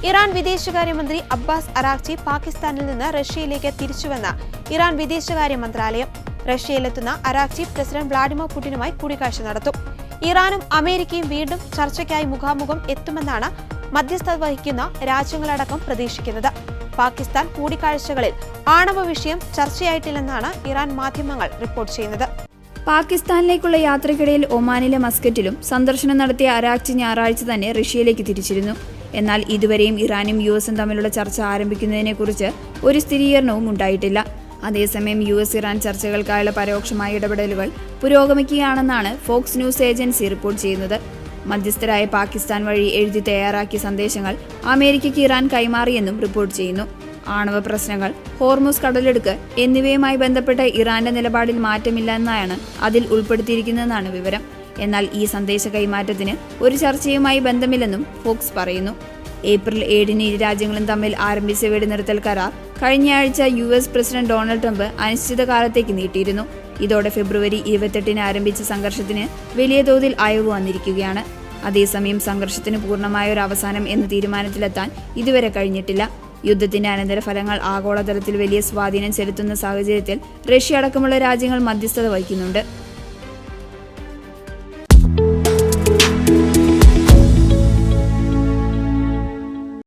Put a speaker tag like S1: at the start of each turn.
S1: Iran വിദേശകാര്യമന്ത്രി Abbas Araghchi പാകിസ്ഥാനിൽ നിന്ന് റഷ്യയിലേക്ക് തിരിച്ചുവെന്ന ഇറാൻ വിദേശകാര്യ മന്ത്രാലയം. റഷ്യയിലെത്തുന്ന അറാഗ്ചി പ്രസിഡന്റ് വ്ളാഡിമിർ പുടിനുമായി കൂടിക്കാഴ്ച നടത്തും. ഇറാനും അമേരിക്കയും വീണ്ടും ചർച്ചയ്ക്കായി മുഖാമുഖം എത്തുമെന്നാണ് മധ്യസ്ഥത വഹിക്കുന്ന രാജ്യങ്ങളടക്കം പ്രതീക്ഷിക്കുന്നത്. പാകിസ്ഥാൻ കൂടിക്കാഴ്ചകളിൽ ആണവ വിഷയം ചർച്ചയായിട്ടില്ലെന്നാണ് ഇറാൻ മാധ്യമങ്ങൾ റിപ്പോർട്ട് ചെയ്യുന്നത്.
S2: പാകിസ്ഥാനിലേക്കുള്ള യാത്രയ്ക്കിടയിൽ ഒമാനിലെ മസ്കറ്റിലും സന്ദർശനം നടത്തിയ അറാഗ്ചി ഞായറാഴ്ച തന്നെ റഷ്യയിലേക്ക് തിരിച്ചിരുന്നു. എന്നാൽ ഇതുവരെയും ഇറാനും യുഎസും തമ്മിലുള്ള ചർച്ച ആരംഭിക്കുന്നതിനെക്കുറിച്ച് ഒരു സ്ഥിരീകരണവും ഉണ്ടായിട്ടില്ല. അതേസമയം ഇറാൻ ചർച്ചകൾക്കായുള്ള പരോക്ഷമായ ഇടപെടലുകൾ പുരോഗമിക്കുകയാണെന്നാണ് ഫോക്സ് ന്യൂസ് ഏജൻസി റിപ്പോർട്ട് ചെയ്യുന്നത്. മധ്യസ്ഥരായ പാകിസ്ഥാൻ വഴി എഴുതി തയ്യാറാക്കിയ സന്ദേശങ്ങൾ അമേരിക്കയ്ക്ക് ഇറാൻ കൈമാറിയെന്നും റിപ്പോർട്ട് ചെയ്യുന്നു. ആണവ പ്രശ്നങ്ങൾ, ഹോർമുസ് കടലെടുക്ക് എന്നിവയുമായി ബന്ധപ്പെട്ട ഇറാന്റെ നിലപാടിൽ മാറ്റമില്ലെന്നാണ് അതിൽ ഉൾപ്പെടുത്തിയിരിക്കുന്നതെന്നാണ് വിവരം. എന്നാൽ ഈ സന്ദേശ കൈമാറ്റത്തിന് ഒരു ചർച്ചയുമായി ബന്ധമില്ലെന്നും ഫോക്സ് പറയുന്നു. ഏപ്രിൽ 7-ന് ഇരു രാജ്യങ്ങളും തമ്മിൽ ആരംഭിച്ച വെടിനിർത്തൽ കരാർ കഴിഞ്ഞയാഴ്ച US പ്രസിഡന്റ് ഡൊണാൾഡ് ട്രംപ് അനിശ്ചിതകാലത്തേക്ക് നീട്ടിയിരുന്നു. ഇതോടെ ഫെബ്രുവരി 28-ന് ആരംഭിച്ച സംഘർഷത്തിന് വലിയ തോതിൽ അയവ് വന്നിരിക്കുകയാണ്. അതേസമയം സംഘർഷത്തിന് പൂർണ്ണമായ ഒരു അവസാനം എന്ന തീരുമാനത്തിലെത്താൻ ഇതുവരെ കഴിഞ്ഞിട്ടില്ല. യുദ്ധത്തിന്റെ അനന്തരഫലങ്ങൾ ആഗോളതലത്തിൽ വലിയ സ്വാധീനം ചെലുത്തുന്ന സാഹചര്യത്തിൽ റഷ്യ അടക്കമുള്ള രാജ്യങ്ങൾ മധ്യസ്ഥത വഹിക്കുന്നുണ്ട്.